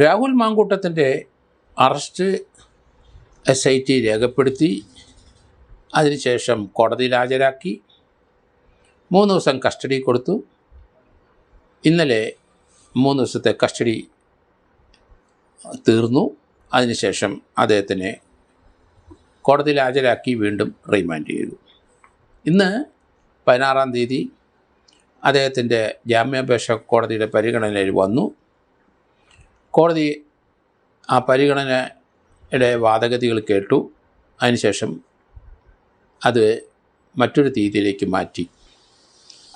Rahul മാങ്കൂട്ടത്തിൻ്റെ arrest SIT രേഖപ്പെടുത്തി. അതിനുശേഷം കോടതിയിൽ ഹാജരാക്കി. 3 ദിവസം കസ്റ്റഡി കൊടുത്തു. ഇന്നലെ 3 ദിവസത്തെ കസ്റ്റഡി തീർന്നു. അതിനുശേഷം അദ്ദേഹത്തിനെ കോടതിയിൽ ഹാജരാക്കി വീണ്ടും റിമാൻഡ് ചെയ്തു. ഇന്ന് 16-ാം തീയതി അദ്ദേഹത്തിൻ്റെ ജാമ്യാപേക്ഷ കോടതിയുടെ പരിഗണനയിൽ വന്നു. കോടതി ആ പരിഗണനയുടെ വാദഗതികൾ കേട്ടു. അതിനുശേഷം അത് മറ്റൊരു തീയതിയിലേക്ക് മാറ്റി.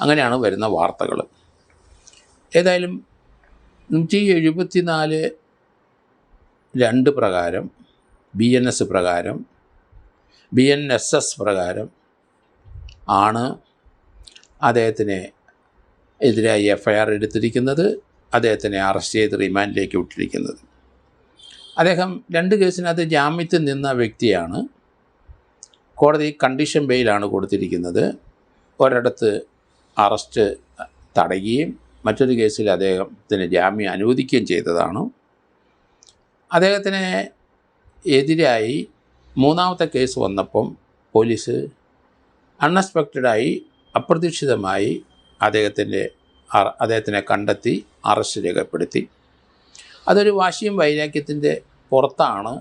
അങ്ങനെയാണ് വരുന്ന വാർത്തകൾ. ഏതായാലും 174(2) പ്രകാരം BNS പ്രകാരം BNSS പ്രകാരം ആണ് അദ്ദേഹത്തിന് എതിരായി FIR എടുത്തിരിക്കുന്നത്. അദ്ദേഹത്തിനെ അറസ്റ്റ് ചെയ്ത് റിമാൻഡിലേക്ക് വിട്ടിരിക്കുന്നത്. അദ്ദേഹം 2 കേസിനകത്ത് ജാമ്യത്തിൽ നിന്ന വ്യക്തിയാണ്. കോടതി കണ്ടീഷൻ ബെയിലാണ് കൊടുത്തിരിക്കുന്നത്. ഒരിടത്ത് അറസ്റ്റ് തടയുകയും മറ്റൊരു കേസിൽ അദ്ദേഹത്തിന് ജാമ്യം അനുവദിക്കുകയും ചെയ്തതാണ്. അദ്ദേഹത്തിന് എതിരായി 3ാമത്തെ കേസ് വന്നപ്പം പോലീസ് അൺഎക്സ്പെക്റ്റഡായി അപ്രതീക്ഷിതമായി അദ്ദേഹത്തിനെ കണ്ടെത്തി അറസ്റ്റ് രേഖപ്പെടുത്തി. അതൊരു വാശിയും വൈരാഗ്യത്തിൻ്റെ പുറത്താണ്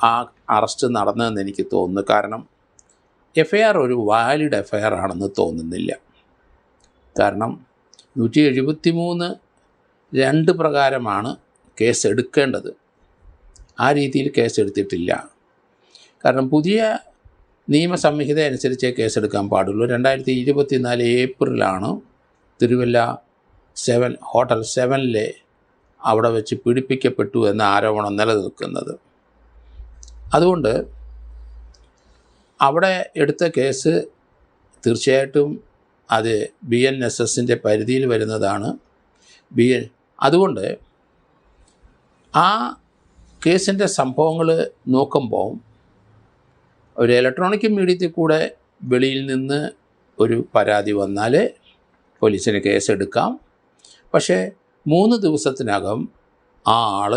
ആ അറസ്റ്റ് നടന്നതെന്ന് എനിക്ക് തോന്നുന്നു. കാരണം FIR ഒരു വാലിഡ് FIR ആണെന്ന് തോന്നുന്നില്ല. കാരണം 173(2) പ്രകാരമാണ് കേസ് എടുക്കേണ്ടത്. ആ രീതിയിൽ കേസ് എടുത്തിട്ടില്ല. കാരണം പുതിയ നിയമസംഹിത അനുസരിച്ചേ കേസെടുക്കാൻ പാടുള്ളൂ. 2024 ഏപ്രിലാണ് തിരുവല്ല ഹോട്ടൽ 7-ലെ അവിടെ വെച്ച് പീഡിപ്പിക്കപ്പെട്ടു എന്ന ആരോപണം നിലനിൽക്കുന്നത്. അതുകൊണ്ട് അവിടെ എടുത്ത കേസ് തീർച്ചയായിട്ടും അത് BNSSൻ്റെ പരിധിയിൽ വരുന്നതാണ്. അതുകൊണ്ട് ആ കേസിൻ്റെ സംഭവങ്ങൾ നോക്കുമ്പോൾ ഒരു ഇലക്ട്രോണിക് മീഡിയത്തിൽ കൂടെ വെളിയിൽ നിന്ന് ഒരു പരാതി വന്നാൽ പോലീസിന് കേസെടുക്കാം. പക്ഷേ 3 ദിവസത്തിനകം ആ ആൾ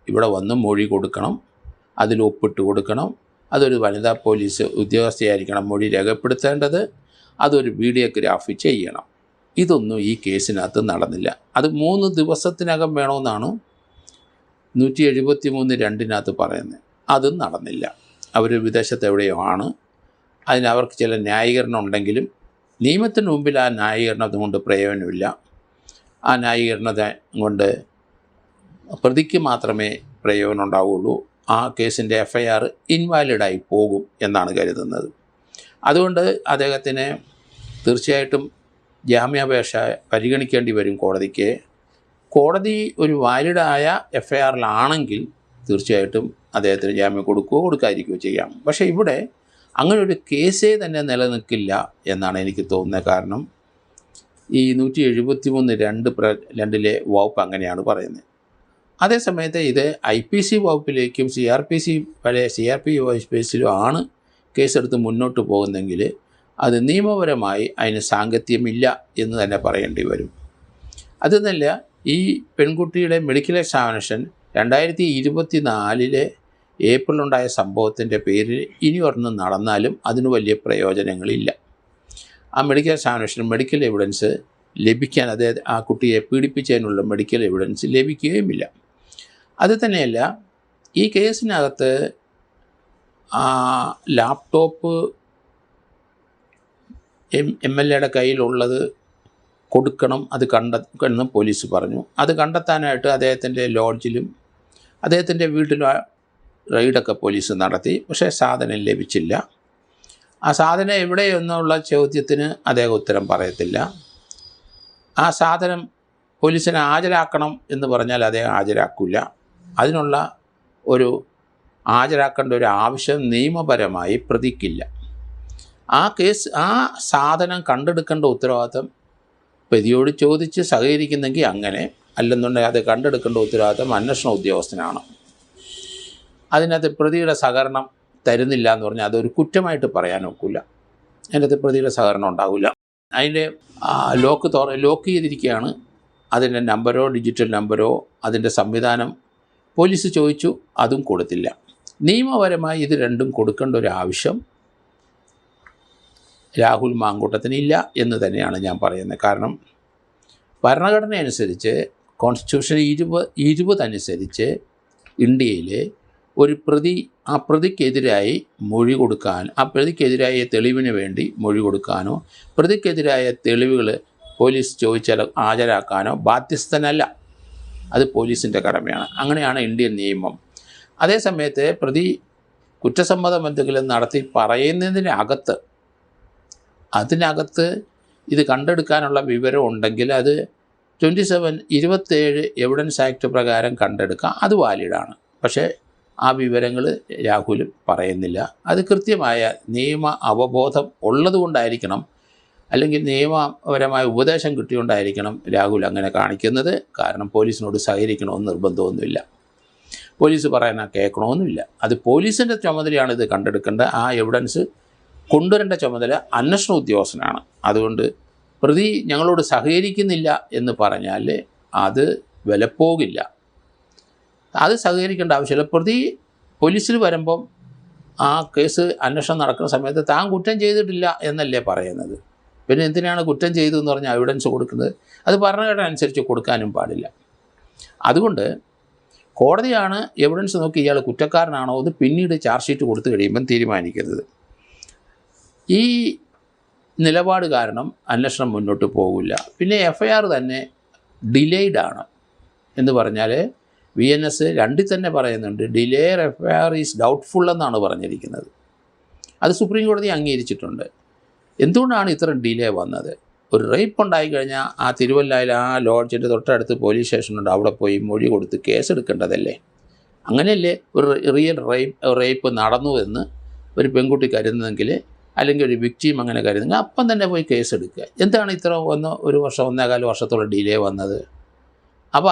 ഇവിടെ വന്ന് മൊഴി കൊടുക്കണം, അതിൽ ഒപ്പിട്ട് കൊടുക്കണം. അതൊരു വനിതാ പോലീസ് ഉദ്യോഗസ്ഥയായിരിക്കണം മൊഴി രേഖപ്പെടുത്തേണ്ടത്. അതൊരു വീഡിയോഗ്രാഫി ചെയ്യണം. ഇതൊന്നും ഈ കേസിനകത്ത് നടന്നില്ല. അത് 3 ദിവസത്തിനകം വേണമെന്നാണ് 173(2) പറയുന്നത്. അതും നടന്നില്ല. അവർ വിദേശത്ത് എവിടെയോ ആണ്. അവർക്ക് ചില ന്യായീകരണം ഉണ്ടെങ്കിലും നിയമത്തിന് മുമ്പിൽ ആ ന്യായീകരണം കൊണ്ട് പ്രയോജനമില്ല. ആ ന്യായീകരണത്തെ കൊണ്ട് പ്രതിക്ക് മാത്രമേ പ്രയോജനം ഉണ്ടാവുകയുള്ളൂ. ആ കേസിൻ്റെ FIR ഇൻവാലിഡായി പോകും എന്നാണ് കരുതുന്നത്. അതുകൊണ്ട് അദ്ദേഹത്തിന് തീർച്ചയായിട്ടും ജാമ്യാപേക്ഷ പരിഗണിക്കേണ്ടി വരും കോടതിക്ക്. കോടതി ഒരു വാലിഡായ FIRലാണെങ്കിൽ തീർച്ചയായിട്ടും അദ്ദേഹത്തിന് ജാമ്യം കൊടുക്കാതിരിക്കുകയോ ചെയ്യാം. പക്ഷേ ഇവിടെ അങ്ങനെ ഒരു കേസേ തന്നെ നിലനിൽക്കില്ല എന്നാണ് എനിക്ക് തോന്നുന്നത്. കാരണം ഈ 173(2)ലെ വകുപ്പ് അങ്ങനെയാണ് പറയുന്നത്. അതേസമയത്ത് ഇത് IPC വകുപ്പിലേക്കും പഴയ CRP വകുപ്പിലും ആണ് കേസെടുത്ത് മുന്നോട്ട് പോകുന്നെങ്കിൽ അത് നിയമപരമായി അതിന് സാങ്കത്യമില്ല എന്ന് തന്നെ പറയേണ്ടി വരും. അതെന്നല്ല, ഈ പെൺകുട്ടിയുടെ മെഡിക്കൽ എക്സാമിനേഷൻ 2024 ഏപ്രിലുണ്ടായ സംഭവത്തിൻ്റെ പേരിൽ ഇനി ഒരെണ്ണം നടന്നാലും അതിന് വലിയ പ്രയോജനങ്ങളില്ല. ആ മെഡിക്കൽ എക്സാമിനേഷൻ മെഡിക്കൽ എവിഡൻസ് ലഭിക്കാൻ, അതായത് ആ കുട്ടിയെ പീഡിപ്പിച്ചതിനുള്ള മെഡിക്കൽ എവിഡൻസ് ലഭിക്കുകയുമില്ല. അതുതന്നെയല്ല, ഈ കേസിനകത്ത് ലാപ്ടോപ്പ് MLAയുടെ കയ്യിലുള്ളത് കൊടുക്കണം, അത് കണ്ടെന്ന് പോലീസ് പറഞ്ഞു. അത് കണ്ടെത്താനായിട്ട് അദ്ദേഹത്തിൻ്റെ ലോഡ്ജിലും അദ്ദേഹത്തിൻ്റെ വീട്ടിലും റെയ്ഡൊക്കെ പോലീസ് നടത്തി. പക്ഷേ സാധനം ലഭിച്ചില്ല. ആ സാധനം എവിടെയെന്നുള്ള ചോദ്യത്തിന് അദ്ദേഹം ഉത്തരം പറയത്തില്ല. ആ സാധനം പോലീസിനെ ഹാജരാക്കണം എന്ന് പറഞ്ഞാൽ അദ്ദേഹം ഹാജരാക്കില്ല. അതിനുള്ള ഹാജരാക്കേണ്ട ഒരു ആവശ്യം നിയമപരമായി പ്രതിക്കില്ല. ആ സാധനം കണ്ടെടുക്കേണ്ട ഉത്തരവാദിത്തം പ്രതിയോട് ചോദിച്ച് സഹകരിക്കുന്നെങ്കിൽ അങ്ങനെ, അല്ലെന്നുണ്ടെങ്കിൽ അത് കണ്ടെടുക്കേണ്ട ഉത്തരവാദിത്തം അന്വേഷണ ഉദ്യോഗസ്ഥനാണ്. അതിനകത്ത് പ്രതിയുടെ സഹകരണം തരുന്നില്ല എന്ന് പറഞ്ഞാൽ അതൊരു കുറ്റമായിട്ട് പറയാൻ ഒക്കില്ല. അതിനകത്ത് പ്രതിയുടെ സഹകരണം ഉണ്ടാവില്ല. അതിൻ്റെ ലോക്ക് ചെയ്തിരിക്കുകയാണ്. അതിൻ്റെ നമ്പരോ ഡിജിറ്റൽ നമ്പരോ അതിൻ്റെ സംവിധാനം പോലീസ് ചോദിച്ചു, അതും കൊടുത്തില്ല. നിയമപരമായി ഇത് രണ്ടും കൊടുക്കേണ്ട ഒരു ആവശ്യം രാഹുൽ മാങ്കൂട്ടത്തിനില്ല എന്ന് തന്നെയാണ് ഞാൻ പറയുന്നത്. കാരണം ഭരണഘടന അനുസരിച്ച് കോൺസ്റ്റിറ്റ്യൂഷൻ 20 അനുസരിച്ച് ഇന്ത്യയിൽ ഒരു പ്രതി ആ പ്രതിക്കെതിരായി മൊഴി കൊടുക്കാൻ, ആ പ്രതിക്കെതിരായ തെളിവിന് വേണ്ടി മൊഴി കൊടുക്കാനോ പ്രതിക്കെതിരായ തെളിവുകൾ പോലീസ് ചോദിച്ചാൽ ഹാജരാക്കാനോ ബാധ്യസ്ഥനല്ല. അത് പോലീസിൻ്റെ കടമയാണ്. അങ്ങനെയാണ് ഇന്ത്യൻ നിയമം. അതേസമയത്ത് പ്രതി കുറ്റസമ്മതം എന്തെങ്കിലും നടത്തി അതിനകത്ത് ഇത് കണ്ടെടുക്കാനുള്ള വിവരം ഉണ്ടെങ്കിൽ അത് 27 എവിഡൻസ് ആക്ട് പ്രകാരം കണ്ടെടുക്കാം, അത് വാലിഡാണ്. പക്ഷേ ആ വിവരങ്ങൾ രാഹുൽ പറയുന്നില്ല. അത് കൃത്യമായ നിയമ അവബോധം ഉള്ളതുകൊണ്ടായിരിക്കണം, അല്ലെങ്കിൽ നിയമപരമായ ഉപദേശം കിട്ടിയുകൊണ്ടായിരിക്കണം രാഹുൽ അങ്ങനെ കാണിക്കുന്നത്. കാരണം പോലീസിനോട് സഹകരിക്കണമെന്ന് നിർബന്ധമൊന്നുമില്ല, പോലീസ് പറയാനാ കേൾക്കണമെന്നുമില്ല. അത് പോലീസിൻ്റെ ചുമതലയാണ് ഇത് കണ്ടെടുക്കേണ്ട. ആ എവിഡൻസ് കൊണ്ടുവരേണ്ട ചുമതല അന്വേഷണ ഉദ്യോഗസ്ഥനാണ്. അതുകൊണ്ട് പ്രതി ഞങ്ങളോട് സഹകരിക്കുന്നില്ല എന്ന് പറഞ്ഞാൽ അത് വിലപ്പോകില്ല. അത് സഹകരിക്കേണ്ട ആവശ്യമില്ല. പ്രതി പോലീസിൽ വരുമ്പം ആ കേസ് അന്വേഷണം നടക്കുന്ന സമയത്ത് താൻ കുറ്റം ചെയ്തിട്ടില്ല എന്നല്ലേ പറയുന്നത്. പിന്നെ എന്തിനാണ് കുറ്റം ചെയ്തു എന്ന് പറഞ്ഞാൽ എവിഡൻസ് കൊടുക്കുന്നത്? അത് ഭരണഘടന അനുസരിച്ച് കൊടുക്കാനും പാടില്ല. അതുകൊണ്ട് കോടതിയാണ് എവിഡൻസ് നോക്കി ഇയാൾ കുറ്റക്കാരനാണോ എന്ന് പിന്നീട് ചാർജ് ഷീറ്റ് കൊടുത്തു കഴിയുമ്പം തീരുമാനിക്കുന്നത്. ഈ നിലപാട് കാരണം അന്വേഷണം മുന്നോട്ട് പോകില്ല. പിന്നെ FIR തന്നെ ഡിലേയ്ഡാണ് എന്ന് പറഞ്ഞാൽ VNS 2 തന്നെ പറയുന്നുണ്ട്, ഡിലേ FIR ഈസ് ഡൗട്ട്ഫുൾ എന്നാണ് പറഞ്ഞിരിക്കുന്നത്. അത് സുപ്രീം കോടതി അംഗീകരിച്ചിട്ടുണ്ട്. എന്തുകൊണ്ടാണ് ഇത്ര ഡിലേ വന്നത്? ഒരു റേപ്പ് ഉണ്ടായിക്കഴിഞ്ഞാൽ ആ തിരുവല്ലയിൽ ആ ലോഡ്ജിൻ്റെ തൊട്ടടുത്ത് പോലീസ് സ്റ്റേഷനുണ്ട്, അവിടെ പോയി മൊഴി കൊടുത്ത് കേസെടുക്കേണ്ടതല്ലേ? അങ്ങനെയല്ലേ ഒരു റിയൽ റേപ്പ് നടന്നുവെന്ന് ഒരു പെൺകുട്ടി കരുതുന്നെങ്കിൽ, അല്ലെങ്കിൽ ഒരു വിക്ടിം അങ്ങനെ കരുതുന്നെങ്കിൽ അപ്പം തന്നെ പോയി കേസെടുക്കുക. എന്താണ് ഇത്ര 1 വർഷം 1.25 വർഷത്തോളം ഡിലേ വന്നത്? അപ്പോൾ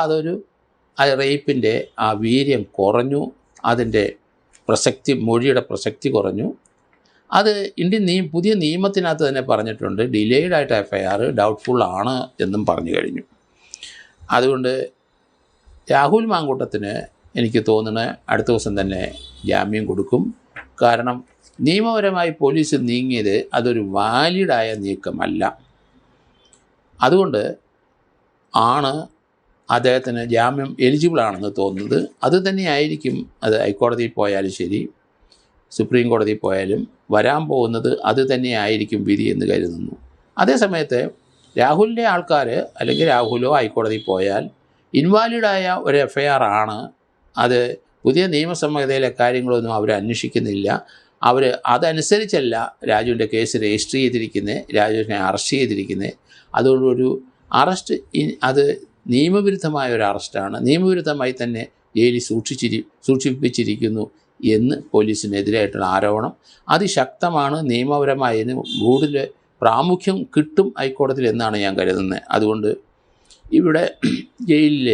ആ റേപ്പിൻ്റെ ആ വീര്യം കുറഞ്ഞു, അതിൻ്റെ പ്രസക്തി, മൊഴിയുടെ പ്രസക്തി കുറഞ്ഞു. അത് ഇന്ത്യൻ പുതിയ നിയമത്തിനകത്ത് തന്നെ പറഞ്ഞിട്ടുണ്ട്, ഡിലേയ്ഡ് ആയിട്ട് FIR ഡൗട്ട്ഫുൾ ആണ് എന്നും പറഞ്ഞു കഴിഞ്ഞു. അതുകൊണ്ട് രാഹുൽ മാങ്കൂട്ടത്തിന് എനിക്ക് തോന്നുന്നത് അടുത്ത ദിവസം തന്നെ ജാമ്യം കൊടുക്കും. കാരണം നിയമപരമായി പോലീസ് നീങ്ങിയത് അതൊരു വാലിഡായ നീക്കമല്ല. അതുകൊണ്ട് ആണ് അദ്ദേഹത്തിന് ജാമ്യം എലിജിബിളാണെന്ന് തോന്നുന്നത്. അത് തന്നെയായിരിക്കും, അത് ഹൈക്കോടതിയിൽ പോയാലും ശരി സുപ്രീം കോടതിയിൽ പോയാലും വരാൻ പോകുന്നത് അത് തന്നെയായിരിക്കും വിധി എന്ന് കരുതുന്നു. അതേസമയത്ത് രാഹുലിൻ്റെ ആൾക്കാർ അല്ലെങ്കിൽ രാഹുലോ ഹൈക്കോടതിയിൽ പോയാൽ ഇൻവാലിഡായ ഒരു FIR ആണ്. അത് പുതിയ നിയമസംഹിതയിലെ കാര്യങ്ങളൊന്നും അവർ അന്വേഷിക്കുന്നില്ല. അവർ അതനുസരിച്ചല്ല രാജുവിൻ്റെ കേസ് രജിസ്റ്റർ ചെയ്തിരിക്കുന്നത്, രാജുവിനെ അറസ്റ്റ് ചെയ്തിരിക്കുന്നത്. അതുകൊണ്ടൊരു അറസ്റ്റ് അത് നിയമവിരുദ്ധമായ ഒരു അറസ്റ്റാണ്, നിയമവിരുദ്ധമായി തന്നെ ജയിലിൽ സൂക്ഷിപ്പിച്ചിരിക്കുന്നു എന്ന് പോലീസിനെതിരായിട്ടുള്ള ആരോപണം അതിശക്തമാണ്. നിയമപരമായതിന് കൂടുതൽ പ്രാമുഖ്യം കിട്ടും ഹൈക്കോടതിയിൽ എന്നാണ് ഞാൻ കരുതുന്നത്. അതുകൊണ്ട് ഇവിടെ ജയിലിൽ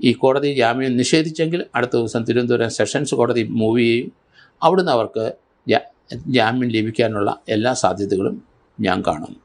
ഈ കോടതി ജാമ്യം നിഷേധിച്ചെങ്കിൽ അടുത്ത ദിവസം തിരുവനന്തപുരം സെഷൻസ് കോടതി മൂവ് ചെയ്യും. അവിടുന്ന് അവർക്ക് ജാമ്യം ലഭിക്കാനുള്ള എല്ലാ സാധ്യതകളും ഞാൻ കാണുന്നു.